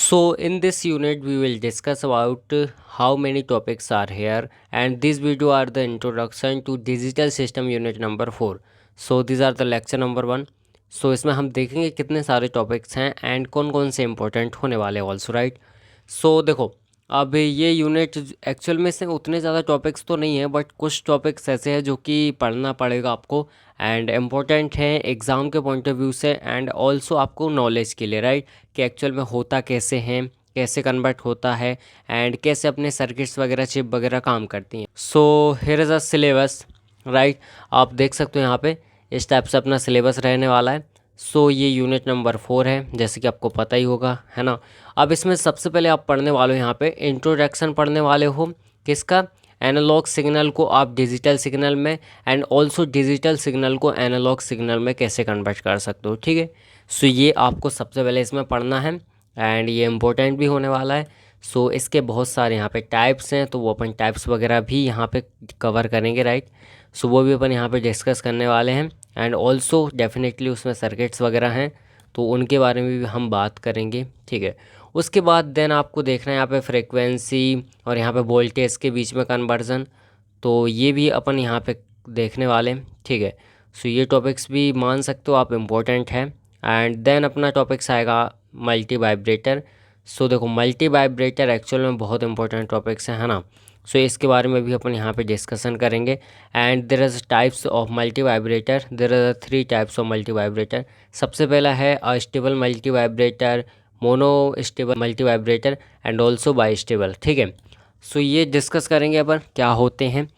So in this unit we will discuss about how many topics are here, and this video are the introduction to digital system unit number 4. So these are the lecture number 1. So इसमें हम देखेंगे कितने सारे topics हैं and कौन कौन से important होने वाले हैं ऑल्सो, राइट। सो देखो, अब ये यूनिट एक्चुअल में से उतने ज़्यादा टॉपिक्स तो नहीं है, बट कुछ टॉपिक्स ऐसे हैं जो कि पढ़ना पड़ेगा आपको एंड इम्पोर्टेंट है एग्ज़ाम के पॉइंट ऑफ व्यू से एंड ऑल्सो आपको नॉलेज के लिए, राइट, कि एक्चुअल में होता कैसे हैं, कैसे कन्वर्ट होता है एंड कैसे अपने सर्किट्स वगैरह चिप वगैरह काम करती हैं। So here is a syllabus, right. आप देख सकते हो यहाँ पे इस टाइप से अपना सिलेबस रहने वाला है। सो ये यूनिट नंबर 4 है, जैसे कि आपको पता ही होगा, है ना। अब इसमें सबसे पहले आप पढ़ने वाले हो यहाँ पे इंट्रोडक्शन पढ़ने वाले हो किसका, एनालॉग सिग्नल को आप डिजिटल सिग्नल में एंड ऑल्सो डिजिटल सिग्नल को एनालॉग सिग्नल में कैसे कन्वर्ट कर सकते हो, ठीक है। सो ये आपको सबसे पहले इसमें पढ़ना है एंड ये इम्पोर्टेंट भी होने वाला है। सो इसके बहुत सारे यहाँ पे टाइप्स हैं, तो वो अपन टाइप्स वगैरह भी यहाँ पे कवर करेंगे, राइट। सो वो भी अपन यहाँ पे डिस्कस करने वाले हैं एंड ऑल्सो डेफिनेटली उसमें सर्किट्स वगैरह हैं, तो उनके बारे में भी हम बात करेंगे, ठीक है। उसके बाद देन आपको देखना है यहाँ पे फ्रीक्वेंसी और यहाँ पे वोल्टेज के बीच में कन्वर्जन, तो ये भी अपन यहाँ पे देखने वाले हैं, ठीक है। सो ये टॉपिक्स भी मान सकते हो आप इम्पोर्टेंट है। एंड देन अपना टॉपिक्स आएगा मल्टी वाइब्रेटर। सो देखो, मल्टी वाइब्रेटर एक्चुअल में बहुत इंपॉर्टेंट टॉपिक्स हैं, है ना। सो इसके बारे में भी अपन यहाँ पे डिस्कशन करेंगे and there is types of multi vibrator. There are 3 types of multi vibrator. सबसे पहला है astable multi vibrator, mono stable multi vibrator and also bi stable, ठीक है। सो ये डिस्कस करेंगे अपन क्या होते हैं।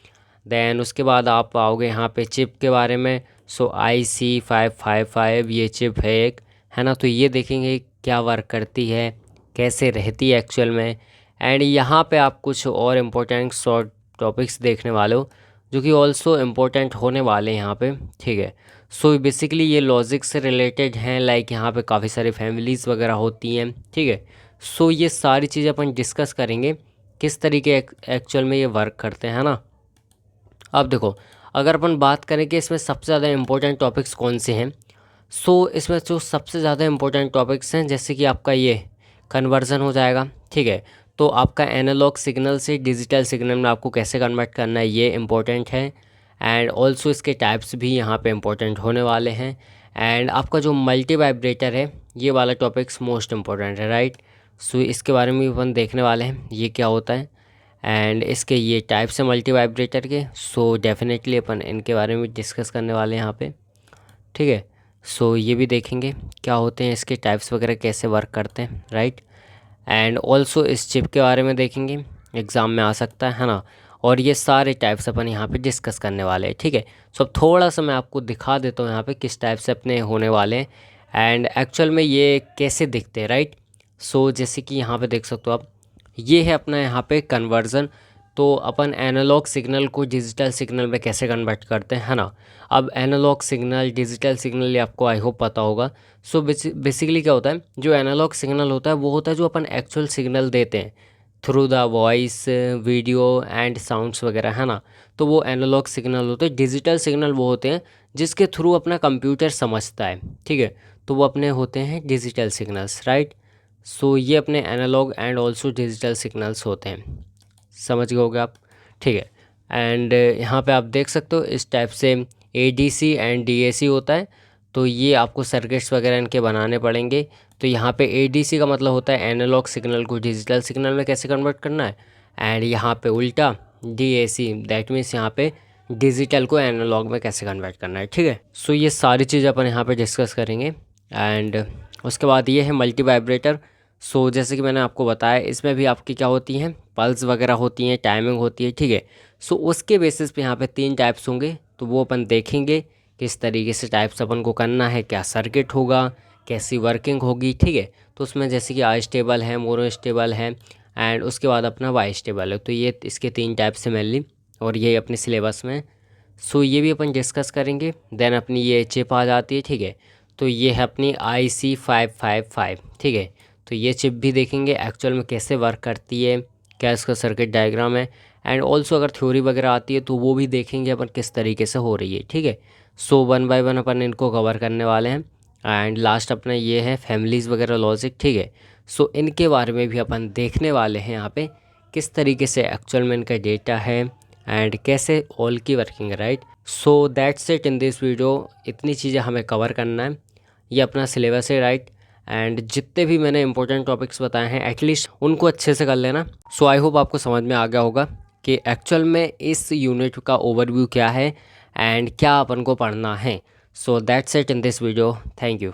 देन उसके बाद आप आओगे यहाँ पे चिप के बारे में। सो IC555 ये चिप है एक, है ना। तो ये देखेंगे क्या वर्क करती है, कैसे रहती है एक्चुअल में। एंड यहाँ पे आप कुछ और इम्पोर्टेंट शॉर्ट टॉपिक्स देखने वाले हो जो कि ऑल्सो इम्पोर्टेंट होने वाले हैं यहाँ पे, ठीक है। सो बेसिकली ये लॉजिक से रिलेटेड हैं, लाइक यहाँ पे काफ़ी सारी फैमिलीज़ वगैरह होती हैं, ठीक है। सो ये सारी चीज़ें अपन डिस्कस करेंगे किस तरीके एक्चुअल में ये वर्क करते हैं, ना। अब देखो, अगर अपन बात करें कि इसमें सबसे ज़्यादा इम्पोर्टेंट टॉपिक्स कौन से हैं, सो इसमें जो सबसे ज़्यादा इम्पोर्टेंट टॉपिक्स हैं, जैसे कि आपका ये कन्वर्जन हो जाएगा, ठीक है। तो आपका एनालॉग सिग्नल से डिजिटल सिग्नल में आपको कैसे कन्वर्ट करना है, ये इम्पोर्टेंट है। एंड ऑल्सो इसके टाइप्स भी यहाँ पे इम्पोर्टेंट होने वाले हैं। एंड आपका जो मल्टी वाइब्रेटर है, ये वाला टॉपिक्स मोस्ट इम्पोर्टेंट है, राइट। सो इसके बारे में भी अपन देखने वाले हैं ये क्या होता है एंड इसके ये टाइप्स हैं मल्टी वाइब्रेटर के। सो डेफिनेटली अपन इनके बारे में डिस्कस करने वाले हैं यहाँ पे, ठीक है। सो ये भी देखेंगे क्या होते हैं इसके टाइप्स वगैरह, कैसे वर्क करते हैं, राइट। एंड ऑल्सो इस चिप के बारे में देखेंगे, एग्ज़ाम में आ सकता है ना। और ये सारे टाइप्स अपन यहाँ पे डिस्कस करने वाले हैं, ठीक है। सो अब थोड़ा सा मैं आपको दिखा देता हूँ यहाँ पे किस टाइप से अपने होने वाले हैं एंड एक्चुअल में ये कैसे दिखते हैं, राइट। सो जैसे कि यहाँ पे देख सकते हो आप, ये है अपना यहाँ पे कन्वर्ज़न। तो अपन एनालॉग सिग्नल को डिजिटल सिग्नल में कैसे कन्वर्ट करते हैं, है ना। अब एनालॉग सिग्नल डिजिटल सिग्नल ये आपको आई होप पता होगा। सो बेसिकली क्या होता है, जो एनालॉग सिग्नल होता है वो होता है जो अपन एक्चुअल सिग्नल देते हैं through the voice, video and sounds वगैरह, है ना। तो वो एनालॉग सिग्नल होते हैं। डिजिटल सिग्नल वो होते हैं जिसके थ्रू अपना कंप्यूटर समझता है, ठीक है। तो वो अपने होते हैं डिजिटल सिग्नल्स, राइट। सो ये अपने analog and also digital signals होते हैं, समझ गए होगे आप, ठीक है। एंड यहाँ पे आप देख सकते हो इस टाइप से ADC एंड DAC होता है। तो ये आपको सर्किट्स वगैरह इनके बनाने पड़ेंगे। तो यहाँ पे ADC का मतलब होता है एनालॉग सिग्नल को डिजिटल सिग्नल में कैसे कन्वर्ट करना है, एंड यहाँ पे उल्टा DAC दैट मीन्स यहाँ पे डिजिटल को एनालॉग में कैसे कन्वर्ट करना है, ठीक है। सो ये सारी चीज़ अपन यहाँ पे डिस्कस करेंगे। एंड उसके बाद ये है मल्टी वाइब्रेटर। सो जैसे कि मैंने आपको बताया, इसमें भी आपकी क्या होती हैं, पल्स वगैरह होती हैं, टाइमिंग होती है, ठीक है। सो उसके बेसिस पे यहाँ पे 3 टाइप्स होंगे, तो वो अपन देखेंगे किस तरीके से टाइप्स अपन को करना है, क्या सर्किट होगा, कैसी वर्किंग होगी, ठीक है। तो उसमें जैसे कि आई स्टेबल है, मोनो स्टेबल है एंड उसके बाद अपना वाई स्टेबल है। तो ये इसके 3 टाइप्स से मेनली, और ये अपने सिलेबस में। सो ये भी अपन डिस्कस करेंगे। देन अपनी ये चिप आ जाती है, ठीक है। तो ये है अपनी IC555, ठीक है। तो ये चिप भी देखेंगे एक्चुअल में कैसे वर्क करती है, क्या इसका सर्किट डायग्राम है। एंड ऑल्सो अगर थ्योरी वगैरह आती है तो वो भी देखेंगे अपन किस तरीके से हो रही है, ठीक है। सो 1 बाय 1 अपन इनको कवर करने वाले हैं। एंड लास्ट अपना ये है फैमिलीज़ वगैरह लॉजिक, ठीक है। सो इनके बारे में भी अपन देखने वाले हैं यहाँ पे, किस तरीके से एक्चुअल में इनका डेटा है एंड कैसे ऑल की वर्किंग है, right. So that's it in this video. इतनी चीज़ें हमें कवर करना है, ये अपना सिलेबस है, राइट। एंड जितने भी मैंने इंपॉर्टेंट टॉपिक्स बताए हैं एटलीस्ट उनको अच्छे से कर लेना। सो आई होप आपको समझ में आ गया होगा कि एक्चुअल में इस यूनिट का ओवरव्यू क्या है एंड क्या अपन को पढ़ना है। So that's it in this video. Thank you.